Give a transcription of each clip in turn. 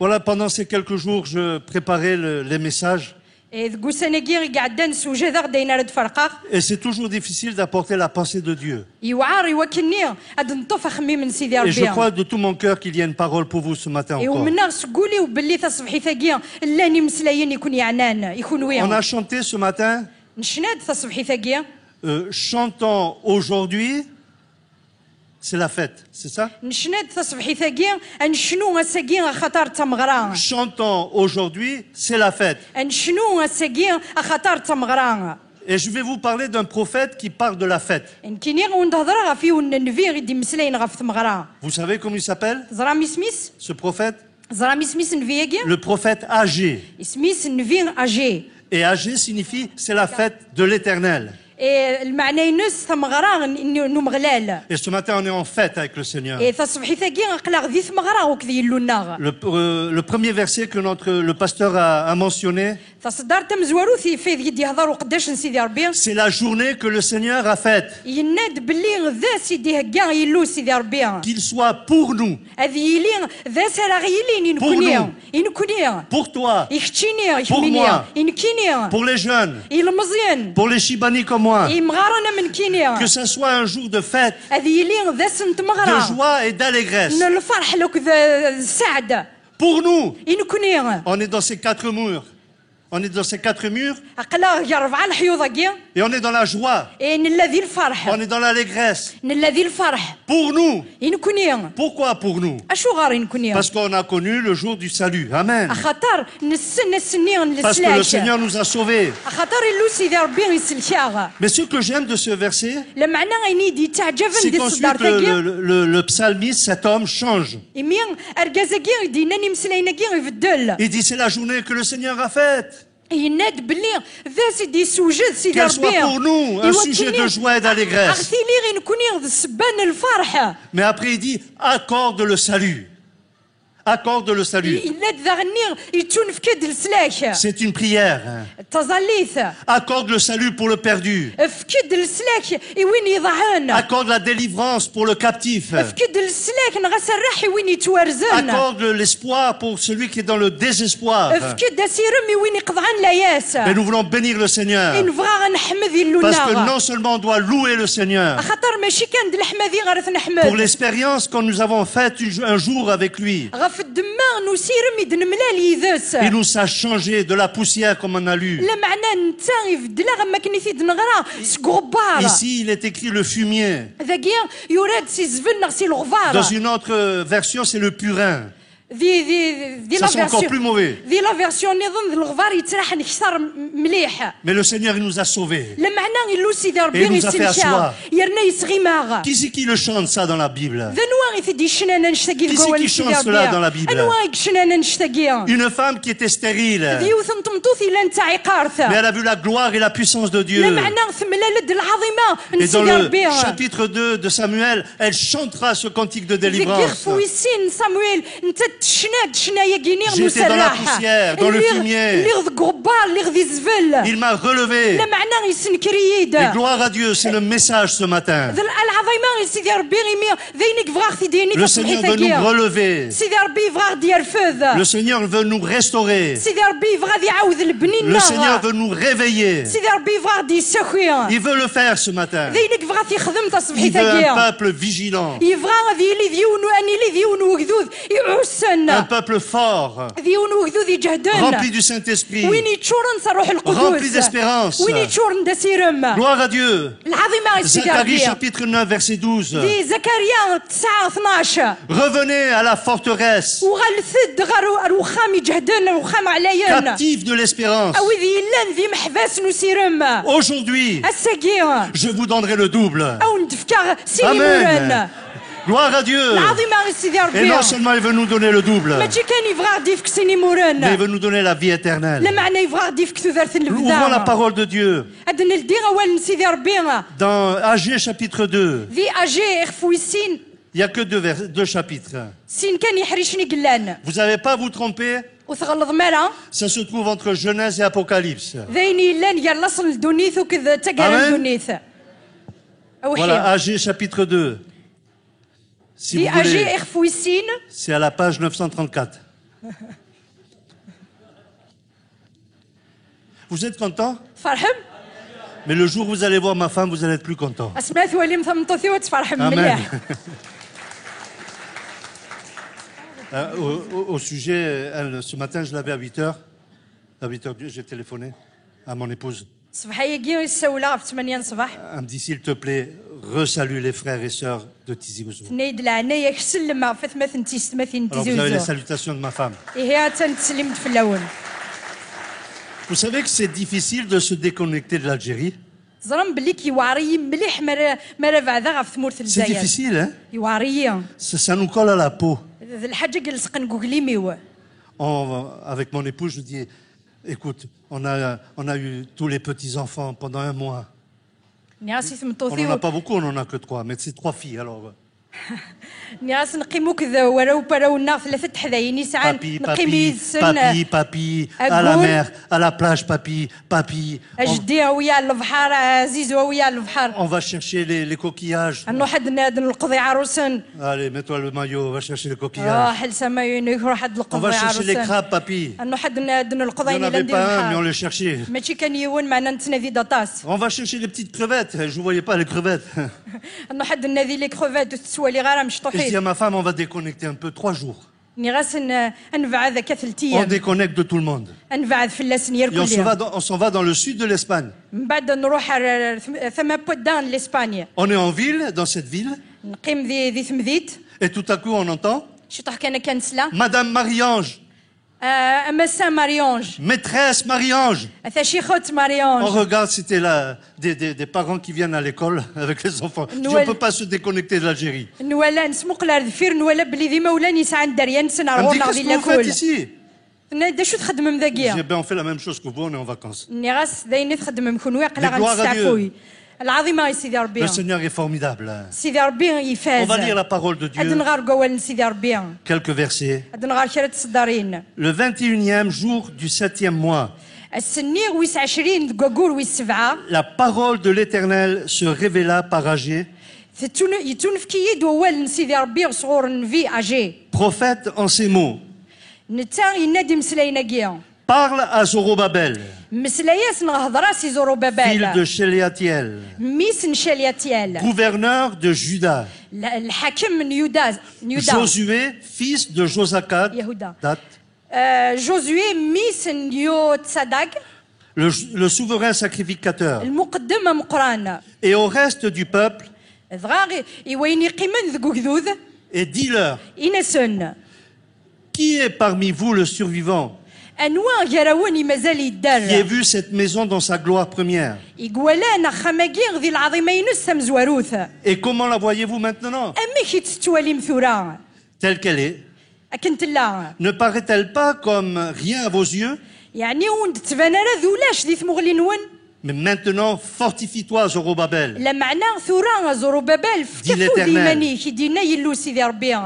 Voilà, pendant ces quelques jours, je préparais les messages. Et c'est toujours difficile d'apporter la pensée de Dieu. Et je crois de tout mon cœur qu'il y a une parole pour vous ce matin encore. On a chanté ce matin, chantons aujourd'hui, c'est la fête, c'est ça? Chantons aujourd'hui, c'est la fête. Et je vais vous parler d'un prophète qui parle de la fête. Vous savez comment il s'appelle? Ce prophète? Le prophète Agé. Et Agé signifie c'est la fête de l'Éternel. Et ce matin, on est en fête avec le Seigneur. Le premier verset que le pasteur a mentionné, c'est la journée que le Seigneur a faite. Qu'il soit pour nous. Pour nous. Pour toi. Pour moi. Pour les jeunes. Pour les Shibani comme moi. Que ce soit un jour de fête, de joie et d'allégresse. Pour nous, on est dans ces quatre murs. On est dans ces quatre murs et on est dans la joie. On est dans l'allégresse. Pour nous. Pourquoi pour nous? Parce qu'on a connu le jour du salut. Amen. Parce que le Seigneur nous a sauvés. Mais ce que j'aime de ce verset, c'est qu'ensuite le psalmiste, cet homme, change. Il dit c'est la journée que le Seigneur a faite. Qu'elle soit pour nous un sujet de joie et d'allégresse. Mais après il dit accorde le salut. Accorde le salut. C'est une prière. Accorde le salut pour le perdu. Accorde la délivrance pour le captif. Accorde l'espoir pour celui qui est dans le désespoir. Mais nous voulons bénir le Seigneur. Parce que non seulement on doit louer le Seigneur pour l'expérience que nous avons faite un jour avec lui. Il nous a changé de la poussière comme on a lu. Ici, il est écrit le fumier. Dans une autre version, c'est le purin. Ça c'est encore plus mauvais. Mais le Seigneur il nous a sauvés. Et il nous a fait asseoir. Qui c'est qui le chante ça dans la Bible? Qui c'est qui chante cela dans la Bible? Une femme qui était stérile. Mais elle a vu la gloire et la puissance de Dieu. Et dans le chapitre 2 de Samuel, elle chantera ce cantique de délivrance. J'étais dans la poussière, dans le fumier. Il m'a relevé. Et gloire à Dieu, c'est le message ce matin. Le Seigneur veut nous relever. Le Seigneur veut nous restaurer. Le Seigneur veut nous réveiller. Il veut le faire ce matin. Il veut un peuple vigilant. Un peuple fort, rempli du Saint-Esprit, rempli d'espérance. Gloire à Dieu. Zacharie chapitre 9 verset 12. Revenez à la forteresse, captifs de l'espérance. Aujourd'hui, je vous donnerai le double. Amen. Gloire à Dieu. Et non seulement il veut nous donner le double, mais il veut nous donner la vie éternelle. Ouvrons la parole de Dieu. Dans Agé chapitre 2. Il n'y a que deux chapitres. Vous n'avez pas à vous tromper. Ça se trouve entre Genèse et Apocalypse. Amen. Voilà, Agé chapitre 2. Si vous voulez, c'est à la page 934. Vous êtes content? Mais le jour où vous allez voir ma femme, vous allez être plus content. Amen. Au sujet, ce matin, je l'avais à 8h. À 8h, j'ai téléphoné à mon épouse. Elle me dit, s'il te plaît, resalue les frères et sœurs de Tizi Ouzou. Alors vous avez les salutations de ma femme. Vous savez que c'est difficile de se déconnecter de l'Algérie. C'est difficile, hein? Ça nous colle à la peau. Avec mon épouse, je dis, écoute, on a eu tous les petits-enfants pendant 1 mois. On n'en a pas beaucoup, on n'en a que 3, mais c'est 3 filles, alors... Papi, à la mer, à la plage, papi. On va chercher les coquillages. Allez, mets-toi le maillot, on va chercher les coquillages. On va chercher les crabes, papi. Il n'y en avait pas un, mais on les cherchait. On va chercher les petites crevettes. Je ne voyais pas les crevettes. Et je dis à ma femme, on va déconnecter un peu, 3 jours. On déconnecte de tout le monde. Et on s'en va dans le sud de l'Espagne. On est en ville, dans cette ville. Et tout à coup, on entend Madame Marie-Ange. Maîtresse Marie-Ange. On regarde, c'était des parents qui viennent à l'école avec les enfants. On ne peut pas se déconnecter de l'Algérie. Elle me dit, qu'est-ce que vous faites ici? Je dis, on fait la même chose que vous, on est en vacances. Mais gloire à Dieu. Le Seigneur est formidable. On va lire la parole de Dieu. Quelques versets. Le 21e jour du 7e mois. La parole de l'Éternel se révéla par Agé. Prophète en ces mots. Parle à Zorobabel, fils de Shealtiel, gouverneur de Juda, Josué, fils de Josadak, le souverain sacrificateur, et au reste du peuple, et dis-leur, qui est parmi vous le survivant qui a vu cette maison dans sa gloire première? Et comment la voyez-vous maintenant? Telle qu'elle est. Ne paraît-elle pas comme rien à vos yeux? Mais maintenant, fortifie-toi, Zorobabel. Dit l'Éternel.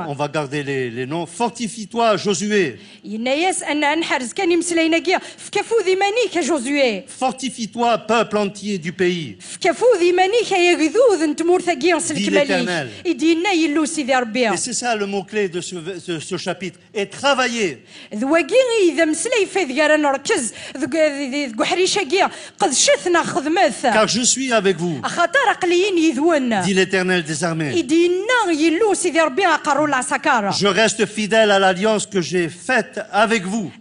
On va garder les noms. Fortifie-toi, Josué. Fortifie-toi, peuple entier du pays. Dit l'Éternel. Et c'est ça le mot-clé de ce chapitre. Et travaillez. Car je suis avec vous, dit l'Éternel des armées. Je reste fidèle à l'alliance que j'ai faite avec vous.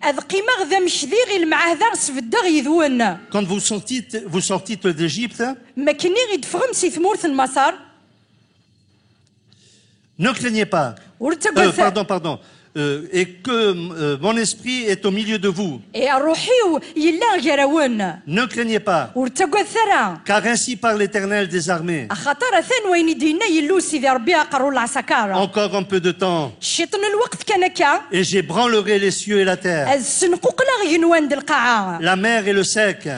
Quand vous sortîtes d'Égypte, ne craignez pas. Pardon. Et que mon esprit est au milieu de vous. Ne craignez pas, car ainsi parle l'Éternel des armées. Encore un peu de temps, et j'ébranlerai les cieux et la terre, la mer et le sec.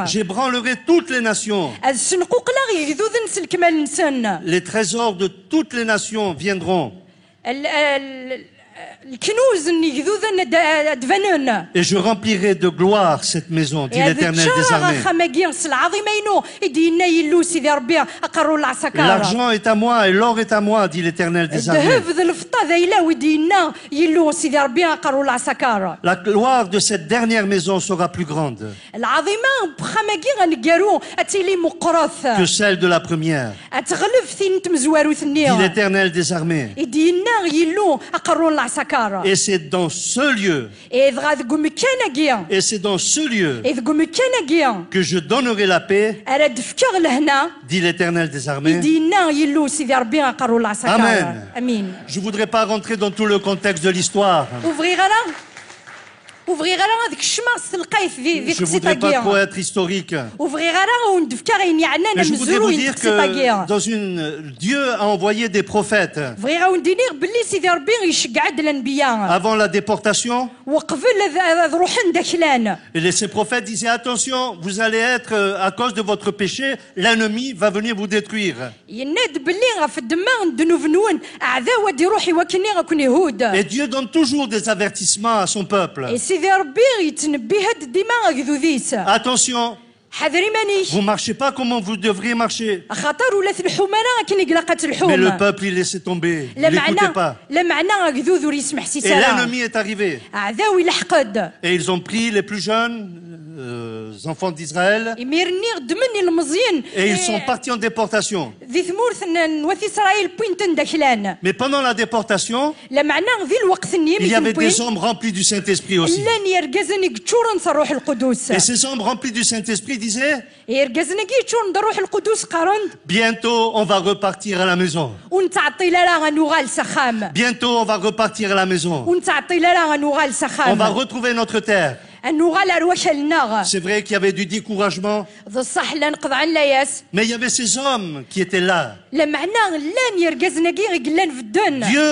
J'ébranlerai toutes les nations. Les trésors de toutes les nations viendront. Et je remplirai de gloire cette maison, dit l'Éternel des armées. L'argent est à moi et l'or est à moi, dit l'Éternel des armées. La gloire de cette dernière maison sera plus grande que celle de la première, dit l'Éternel des armées. Et c'est dans ce lieu, que je donnerai la paix, dit l'Éternel des armées. Amen. Je ne voudrais pas rentrer dans tout le contexte de l'histoire. Je ne voudrais pas trop être historique. Mais je voudrais vous dire que Dieu a envoyé des prophètes avant la déportation. Et ces prophètes disaient attention, vous allez être, à cause de votre péché, l'ennemi va venir vous détruire. Et Dieu donne toujours des avertissements à son peuple. Attention, vous ne marchez pas comme vous devriez marcher. Mais le peuple, il laissait tomber. Il n'écoutait pas. Et l'ennemi est arrivé. Et ils ont pris les plus jeunes, enfants d'Israël, et ils sont partis en déportation. Mais pendant la déportation, il y avait des hommes remplis du Saint-Esprit aussi. Et ces hommes remplis du Saint-Esprit disaient bientôt on va repartir à la maison. Bientôt on va repartir à la maison. On va retrouver notre terre. C'est vrai qu'il y avait du découragement, mais il y avait ces hommes qui étaient là. Dieu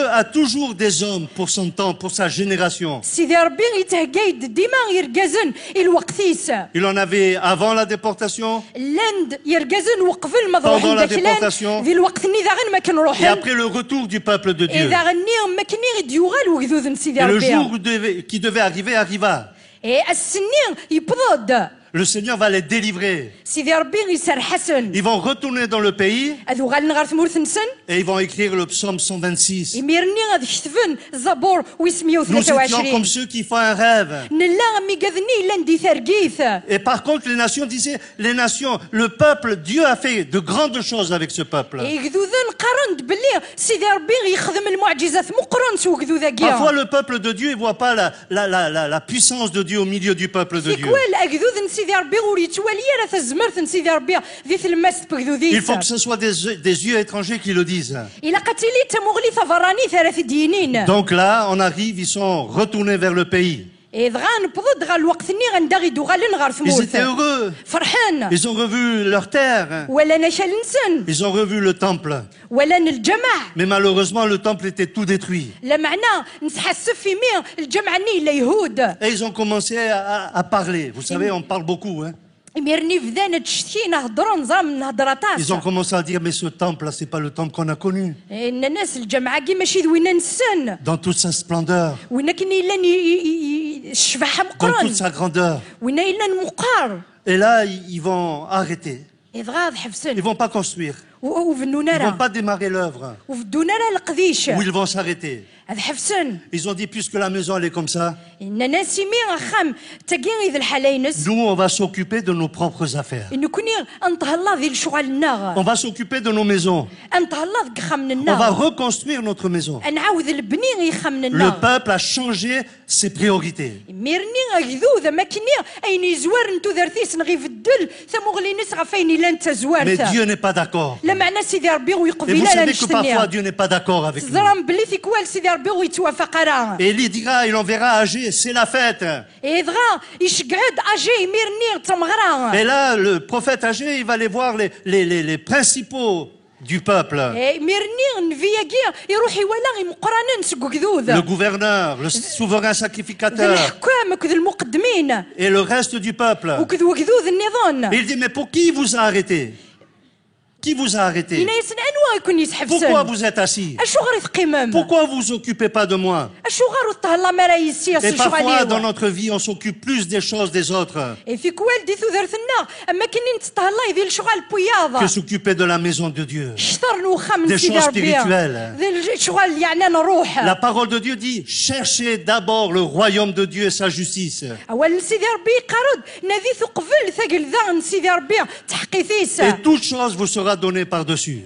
a toujours des hommes pour son temps, pour sa génération. Il en avait avant la déportation, pendant la déportation, et après le retour du peuple de Dieu. Et le jour qui devait arriver arriva. Le Seigneur va les délivrer. Ils vont retourner dans le pays et ils vont écrire le psaume 126. Nous étions comme ceux qui font un rêve. Et par contre, les nations disaient, le peuple, Dieu a fait de grandes choses avec ce peuple. Parfois, le peuple de Dieu ne voit pas la puissance de Dieu au milieu du peuple de Dieu. Il faut que ce soit des yeux étrangers qui le disent. Donc là, on arrive, ils sont retournés vers le pays. Ils étaient heureux. Ils ont revu leur terre. Ils ont revu le temple. Mais malheureusement, le temple était tout détruit. Et ils ont commencé à parler. Vous savez, on parle beaucoup, hein? Ils ont commencé à dire, mais ce temple-là, c'est pas le temple qu'on a connu. Dans toute sa splendeur. Dans toute sa grandeur. Et là, ils vont arrêter. Ils ne vont pas construire. Ils ne vont pas démarrer l'œuvre. Ou ils vont s'arrêter. Ils ont dit, puisque la maison elle est comme ça, nous on va s'occuper de nos propres affaires. On va s'occuper de nos maisons. On va reconstruire notre maison. Le peuple a changé ses priorités. Mais Dieu n'est pas d'accord. Et vous savez que parfois Dieu n'est pas d'accord avec nous. Et il dira, il enverra Agé, c'est la fête. Et là, le prophète Agé, il va aller voir les principaux du peuple. Le gouverneur, le souverain sacrificateur. Et le reste du peuple. Et il dit, mais pour qui il vous a arrêté? Qui vous a arrêté? Pourquoi vous êtes assis? Pourquoi vous vous occupez pas de moi? Et parfois, dans notre vie, on s'occupe plus des choses des autres que s'occuper de la maison de Dieu, des choses spirituelles. La parole de Dieu dit, cherchez d'abord le royaume de Dieu et sa justice. Et toute chose vous sera donnée par-dessus.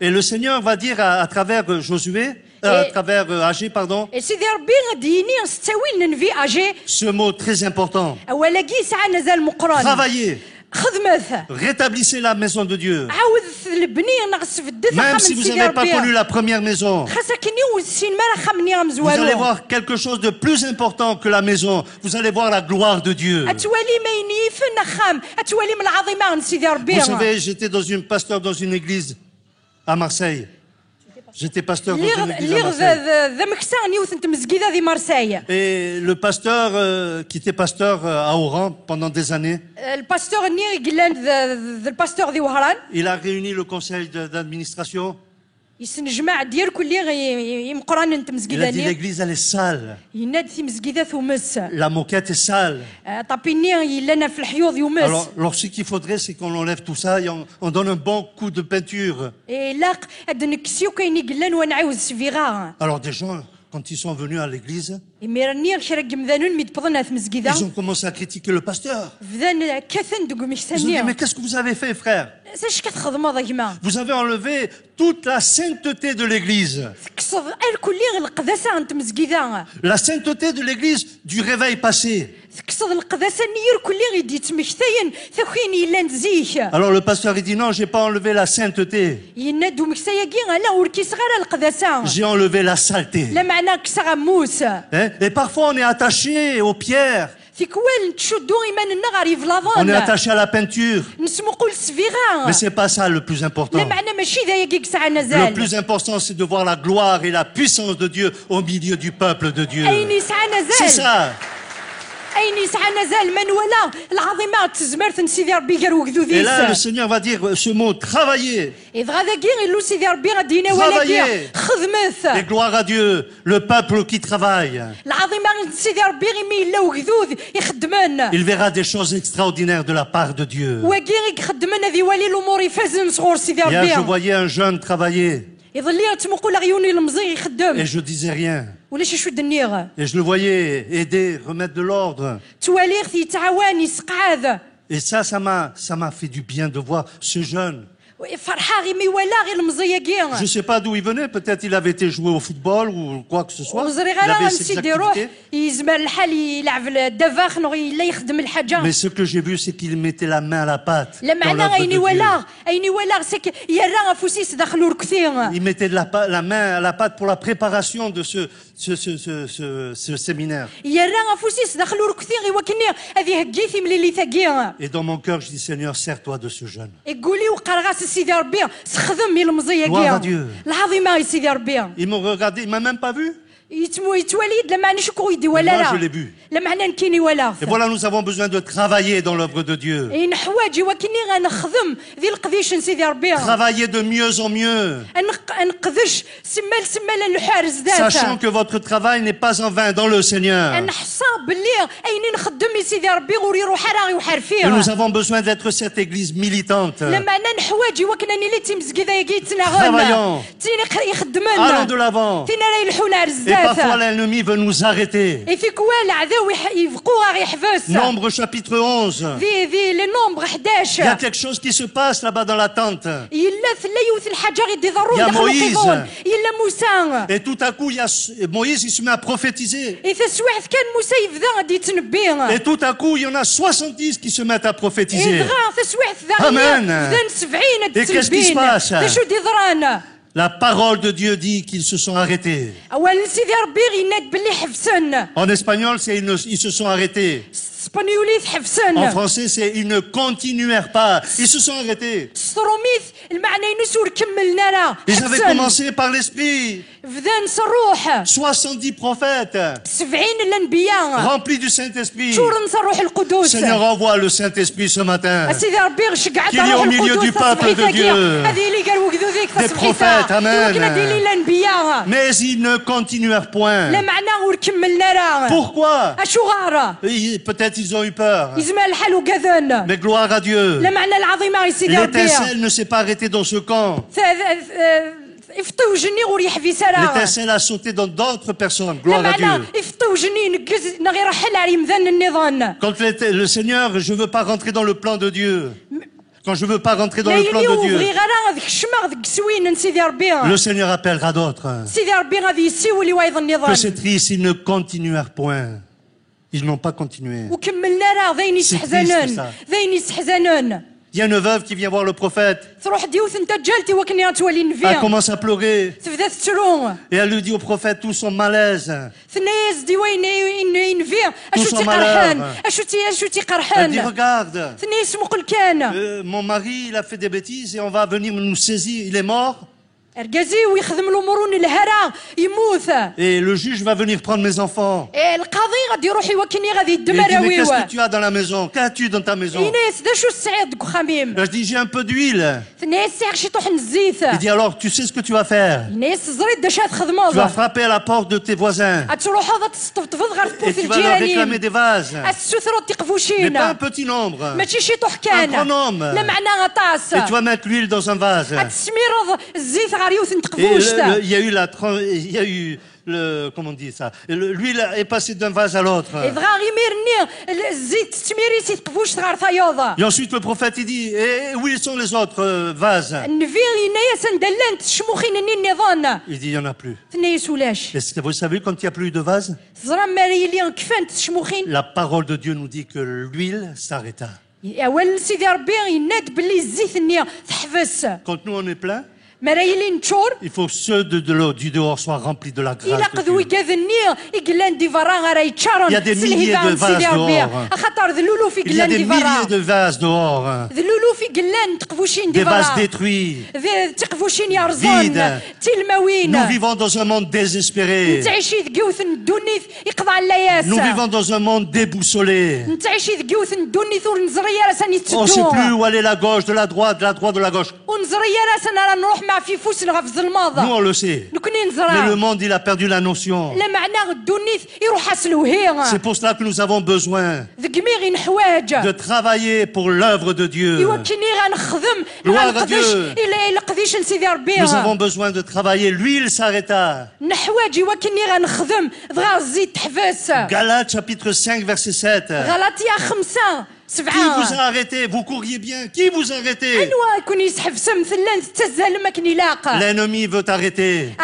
Et le Seigneur va dire à travers Josué, à travers Agé, pardon, ce mot très important. Travaillez. Rétablissez la maison de Dieu. Même si vous n'avez pas connu la première maison, vous allez voir quelque chose de plus important que la maison. Vous allez voir la gloire de Dieu. Vous savez, j'étais pasteur dans une église à Marseille. J'étais pasteur dans une église à Marseille. Et le pasteur, qui était pasteur à Oran pendant des années, il a réuni le conseil d'administration. Il a dit l'église elle est sale. La moquette est sale. Alors ce qu'il faudrait c'est qu'on enlève tout ça et on donne un bon coup de peinture. Alors des gens quand ils sont venus à l'église, ils ont commencé à critiquer le pasteur. Ils ont dit mais qu'est-ce que vous avez fait frère? Vous avez enlevé toute la sainteté de l'église. La sainteté de l'église du réveil passé. Alors le pasteur il dit non, j'ai pas enlevé la sainteté. J'ai enlevé la saleté. Et parfois on est attaché aux pierres. On est attaché à la peinture. Mais c'est pas ça le plus important. Le plus important c'est de voir la gloire et la puissance de Dieu au milieu du peuple de Dieu. C'est ça. Et là, le Seigneur va dire ce mot, travailler. Travailler. Et gloire à Dieu, le peuple qui travaille. Il verra des choses extraordinaires de la part de Dieu. Hier, je voyais un jeune travailler. Et je disais rien. Et je le voyais aider, remettre de l'ordre. Et ça m'a fait du bien de voir ce jeune. Je ne sais pas d'où il venait, peut-être il avait été joué au football ou quoi que ce soit. Il avait ses activités. Mais ce que j'ai vu, c'est qu'il mettait la main à la pâte. Il mettait la main à la pâte pour la préparation de ce séminaire. Et dans mon cœur, je dis Seigneur, sers-toi de ce jeune. Gloire à Dieu. Il m'a regardé, il m'a même pas vu. Moi, je l'ai vu. Et voilà, nous avons besoin de travailler dans l'œuvre de Dieu. Travailler de mieux en mieux. Sachant que votre travail n'est pas en vain dans le Seigneur. Et nous avons besoin d'être cette église militante. Travaillons. Allons de l'avant. Et parfois l'ennemi veut nous arrêter. Nombre chapitre 11. Il y a quelque chose qui se passe là-bas dans la tente. Il y a Moïse. Et tout à coup, Moïse il se met à prophétiser. Et tout à coup, il y en a 70 qui se mettent à prophétiser. Amen. Et qu'est-ce qui se passe? La parole de Dieu dit qu'ils se sont arrêtés. En espagnol, c'est ils se sont arrêtés. En français, c'est ils ne continuèrent pas. Ils se sont arrêtés. Ils avaient commencé par l'esprit. 70 prophètes remplis du Saint-Esprit. Seigneur, envoie le Saint-Esprit ce matin. Qu'il y ait au milieu du peuple de Dieu des prophètes. Amen. Mais ils ne continuèrent point. Pourquoi? Peut-être ils ont eu peur. Mais gloire à Dieu. L'étincelle ne s'est pas arrêtée dans ce camp. L'étincelle a sauté dans d'autres personnes. Gloire à Dieu. Quand le Seigneur, je ne veux pas rentrer dans le plan de Dieu. Quand je ne veux pas rentrer dans le plan de Dieu, le Seigneur appellera d'autres. Que c'est triste, ils ne continuèrent point. Ils n'ont pas continué. C'est triste ça. Il y a une veuve qui vient voir le prophète. Elle commence à pleurer. Et elle lui dit au prophète tout son malaise. Tout son malheur. Elle dit regarde, mon mari il a fait des bêtises et on va venir nous saisir. Il est mort. Et le juge va venir prendre mes enfants. Et il dit, mais qu'est-ce que tu as dans la maison? Qu'as-tu dans ta maison? Je dis, j'ai un peu d'huile. Il dit, alors tu sais ce que tu vas faire? Tu vas frapper à la porte de tes voisins. Et tu vas leur réclamer des vases. Mais pas un petit nombre. Un grand nombre. Et tu vas mettre l'huile dans un vase. Et il y a eu comment on dit ça? L'huile est passée d'un vase à l'autre. Et ensuite le prophète il dit, où sont les autres vases? Il dit, il n'y en a plus. Et vous savez quand il n'y a plus de vases? La parole de Dieu nous dit que l'huile s'arrêta. Quand nous on est plein, il faut que ceux du dehors soient remplis de la grâce de Dieu. Il y a des milliers de vases dehors. Il y a des milliers de vases dehors. Des vases détruits, vides. Nous vivons dans un monde désespéré. Nous vivons dans un monde déboussolé. On ne sait plus où aller la gauche, de la droite de la gauche. Nous on le sait. Mais le monde il a perdu la notion. C'est pour cela que nous avons besoin de travailler pour l'œuvre de Dieu. Gloire à Dieu. Nous avons besoin de travailler. L'huile s'arrêta. Galates chapitre 5 verset 7. Qui vous a arrêté? Vous courriez bien. Qui vous a arrêté? L'ennemi veut t'arrêter.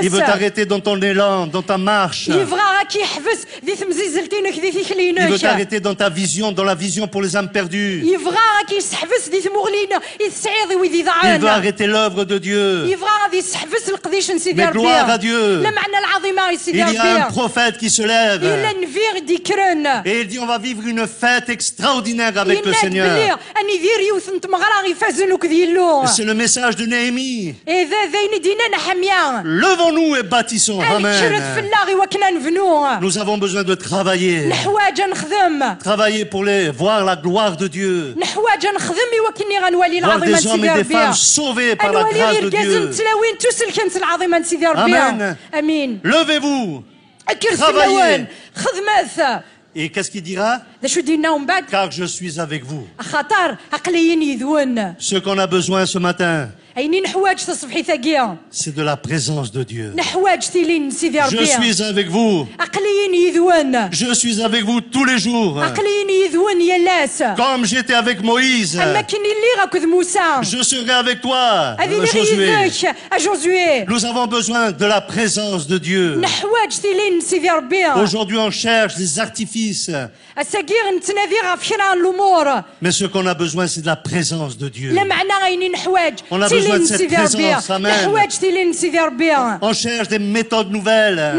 Il veut t'arrêter dans ton élan, dans ta marche. Il veut t'arrêter dans ta vision, dans la vision pour les âmes perdues. Il veut arrêter l'œuvre de Dieu. Mais gloire à Dieu. Il y a un prophète qui se lève. Et il dit on va vivre une fête extraordinaire avec le Seigneur. C'est le message de Néhémie. Levons-nous et bâtissons. Amen. Nous avons besoin de travailler. Travailler pour voir la gloire de Dieu. Voir des hommes et des femmes sauvés par la grâce de Dieu. Amen. Levez-vous. Travaillez. Et qu'est-ce qu'il dira? Car je suis avec vous. Ce qu'on a besoin ce matin, c'est de la présence de Dieu. Je suis avec vous. Je suis avec vous tous les jours. Comme j'étais avec Moïse, je serai avec toi, Josué. Nous avons besoin de la présence de Dieu. Aujourd'hui, on cherche des artifices. Mais ce qu'on a besoin, c'est de la présence de Dieu. On a besoin de cette présence. Amen. On cherche des méthodes nouvelles.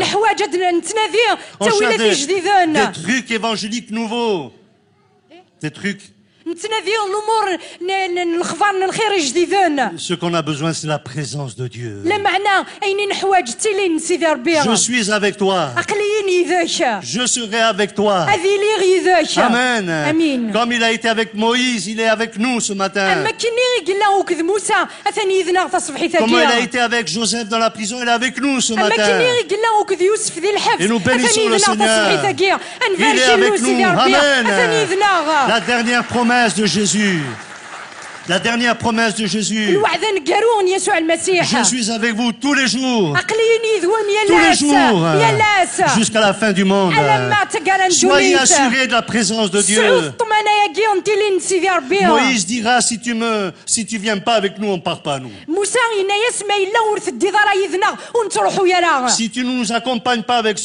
On cherche des trucs évangéliques nouveaux. Des trucs. Ce qu'on a besoin, c'est la présence de Dieu. Je suis avec toi. Je serai avec toi. Amen. Comme il a été avec Moïse, il est avec nous ce matin. Comme il a été avec Joseph dans la prison, il est avec nous ce matin. Et nous bénissons le Seigneur. Il est avec nous. Amen. La dernière promesse de Jésus. La dernière promesse de Jésus. Je suis avec vous tous les jours. Tous les jours. Jusqu'à la fin du monde. Soyez assurés de la présence de Dieu. Moïse dira, si tu viens pas avec nous, on part pas nous. Si tu ne nous accompagnes pas avec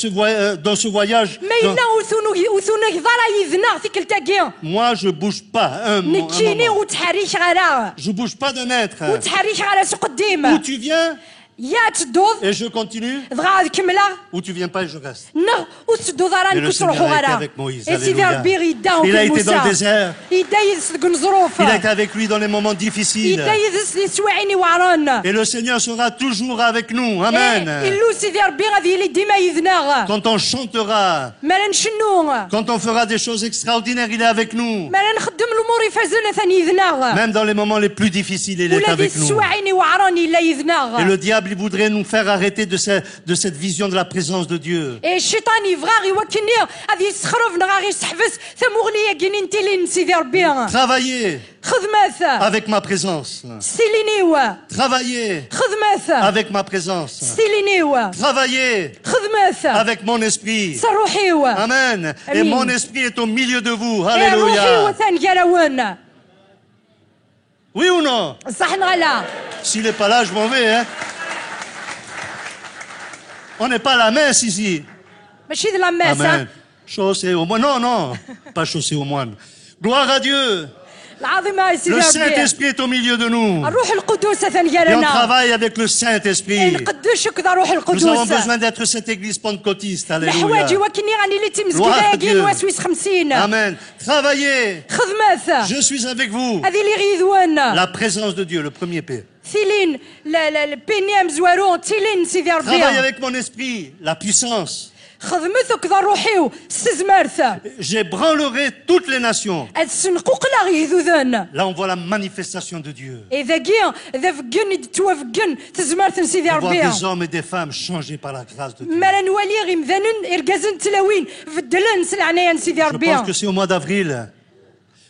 dans ce voyage, moi je bouge pas. Je bouge pas de mètre. Où tu viens? Et je continue. Ou tu viens pas et je reste. Mais le Seigneur a été avec Moïse. Alléluia. Il a été dans le désert. Il a été avec lui dans les moments difficiles. Et le Seigneur sera toujours avec nous. Amen. Quand on chantera, quand on fera des choses extraordinaires, il est avec nous. Même dans les moments les plus difficiles, il est avec nous. Et le diable, il voudrait nous faire arrêter de cette vision de la présence de Dieu. Travaillez avec ma présence. Travaillez avec ma présence. Travaillez avec mon esprit. Amen. Et mon esprit est au milieu de vous. Alléluia. Oui ou non? S'il n'est pas là, je m'en vais. Hein? On n'est pas à la messe ici. Amen. Chaussé au moine. Non, pas chaussé au moine. Gloire à Dieu. Le Saint-Esprit est au milieu de nous. Et on travaille avec le Saint-Esprit. Nous avons besoin d'être cette église pentecôtiste. Alléluia. Gloire à Dieu. Amen. Travaillez. Je suis avec vous. La présence de Dieu, le premier P. Travaille avec mon esprit, la puissance. J'ébranlerai toutes les nations. Là, on voit la manifestation de Dieu. On voit des hommes et des femmes changés par la grâce de Dieu. Je pense que c'est au mois d'avril.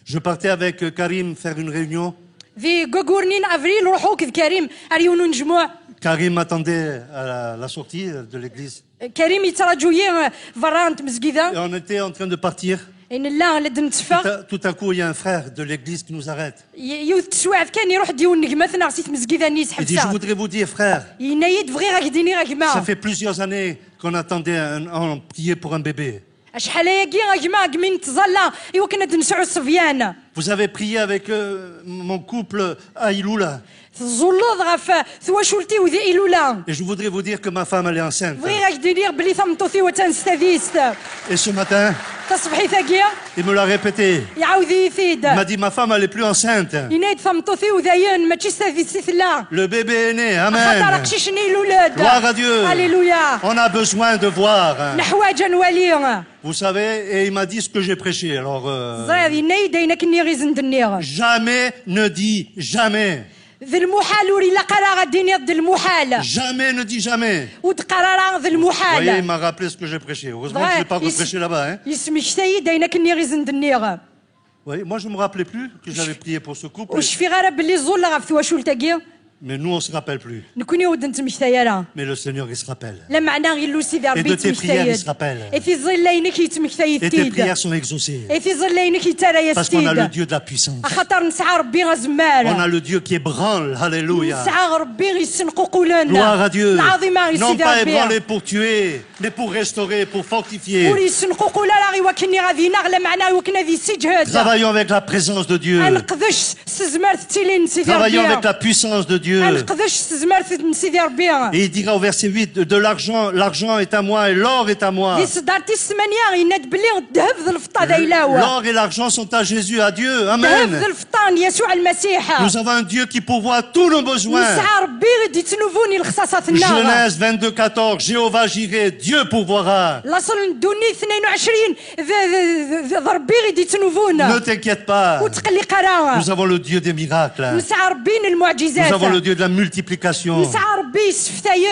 Je partais avec Karim faire une réunion. Karim m'attendait à la sortie de l'église. Et on était en train de partir. Tout à coup, il y a un frère de l'église qui nous arrête. Il dit, je voudrais vous dire, frère, ça fait plusieurs années qu'on attendait, on priait pour un bébé. Vous avez prié avec mon couple à Iloula. Et je voudrais vous dire que ma femme, elle est enceinte. Et ce matin, il me l'a répété. Il m'a dit, ma femme, elle est plus enceinte. Le bébé est né. Amen. Gloire à Dieu. On a besoin de voir. Vous savez, et il m'a dit ce que j'ai prêché. Alors, jamais ne dis jamais. Jamais ne dis jamais. Vous voyez, il m'a rappelé ce que j'ai prêché. Heureusement que je n'ai pas prêché là-bas. Hein. Oui, moi je ne me rappelais plus que j'avais prié pour ce couple. Mais nous, on ne se rappelle plus. Mais le Seigneur, il se rappelle. Et de tes prières, il se rappelle. Et tes prières sont exaucées. Parce qu'on a le Dieu de la puissance. On a le Dieu qui ébranle. Alléluia. Gloire à Dieu. Non pas ébranler pour tuer, mais pour restaurer, pour fortifier. Travaillons avec la présence de Dieu. Travaillons avec la puissance de Dieu. Dieu. Et il dira au verset 8, de l'argent est à moi et l'or est à moi. L'or et l'argent sont à Jésus, à Dieu. Amen. Nous avons un Dieu qui pourvoit tous nos besoins. Genèse 22, 14, Jéhovah Jireh, Dieu pourvoira. Ne t'inquiète pas. Nous avons le Dieu des miracles. Nous avons le Dieu de la multiplication.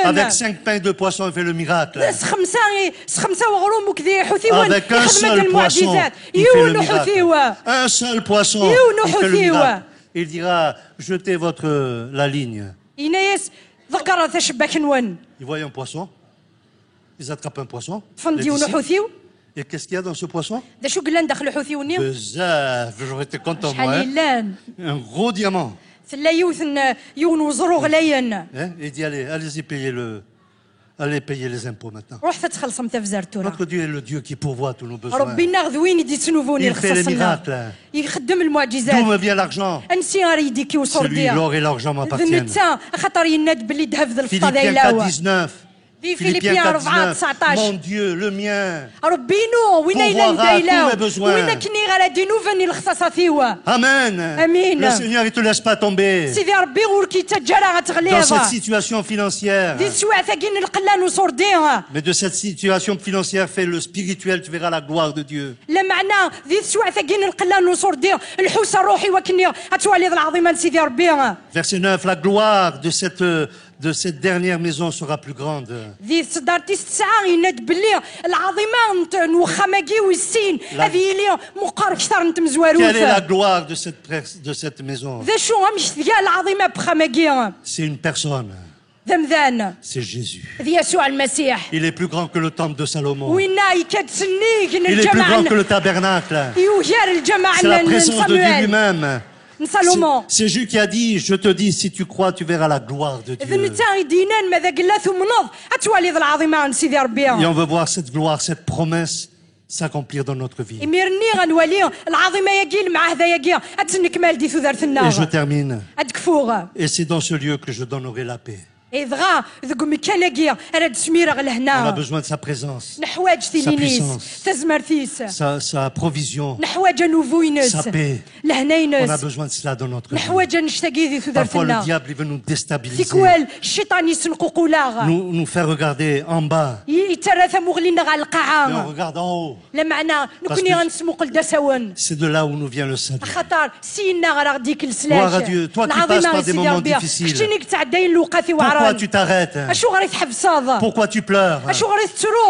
Avec 5 pains et 2 poissons, il fait le miracle. Avec un seul poisson, il fait le miracle. Un seul poisson, il fait le miracle. Il dira, jetez la ligne. Ils voient un poisson. Ils attrapent un poisson. Et qu'est-ce qu'il y a dans ce poisson? J'aurais été content, moi. Un gros diamant. Il dit, allez-y, allez payer les impôts maintenant. Notre Dieu est le Dieu qui pourvoit tous nos besoins. Il fait les miracles. D'où me vient l'argent? Celui, l'or et l'argent m'appartiennent. Philippiens 4, 19. Philippiens 4, 19. Mon Dieu, le mien, pourvoira tous mes besoins. Amen. Le Seigneur, il ne te laisse pas tomber dans cette situation financière. Mais de cette situation financière, fais le spirituel, tu verras la gloire de Dieu. Verset 9, la gloire de cette dernière maison sera plus grande. Quelle est la gloire de cette maison? C'est une personne. C'est Jésus. Il est plus grand que le temple de Salomon. Il est plus grand que le tabernacle. C'est la présence de Dieu lui-même. C'est Jésus qui a dit, je te dis, si tu crois, tu verras la gloire de Dieu. Et on veut voir cette gloire, cette promesse s'accomplir dans notre vie. Et je termine. Et c'est dans ce lieu que je donnerai la paix. On a besoin de sa présence, sa puissance, sa provision, sa paix. On a besoin de cela dans notre vie. Parfois le diable il veut nous déstabiliser, nous faire regarder en bas. Mais on regarde en haut. C'est de là où nous vient le salut. Gloire à Dieu. Toi qui passes par des moments difficiles, pourquoi tu t'arrêtes? Pourquoi tu pleures?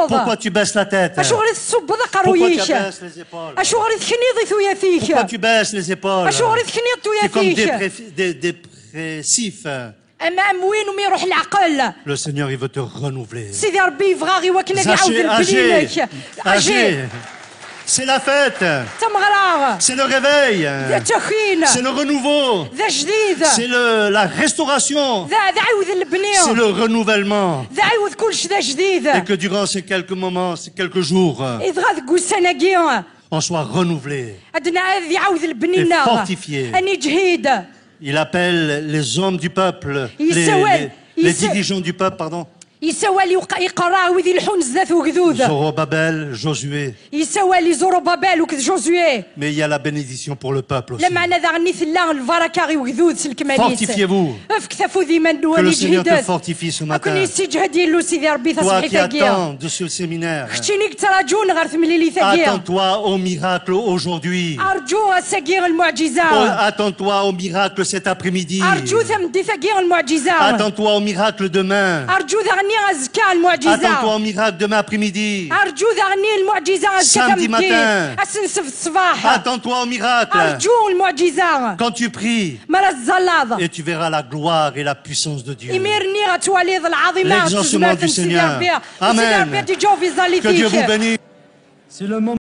Pourquoi tu baisses la tête? Pourquoi tu baisses les épaules? Pourquoi tu baisses les épaules? Tu es comme dépressif. Le Seigneur, il veut te renouveler. Âgé. C'est la fête. C'est le réveil. C'est le renouveau. C'est la restauration. C'est le renouvellement. Et que durant ces quelques moments, ces quelques jours, on soit renouvelé et fortifié. Il appelle les hommes du peuple, les dirigeants du peuple, pardon. Zorobabel, Josué. Mais il y a la bénédiction pour le peuple aussi. Fortifiez-vous. Que le Seigneur te fortifie ce matin. Toi qui attends de ce séminaire, attends-toi au miracle aujourd'hui. Attends-toi au miracle cet après-midi. Attends-toi au miracle demain. Attends-toi au miracle demain après-midi. Samedi matin. Attends-toi au miracle. Quand tu pries, et tu verras la gloire et la puissance de Dieu. L'exaucement du Seigneur. Amen. Que Dieu vous bénisse. C'est le moment.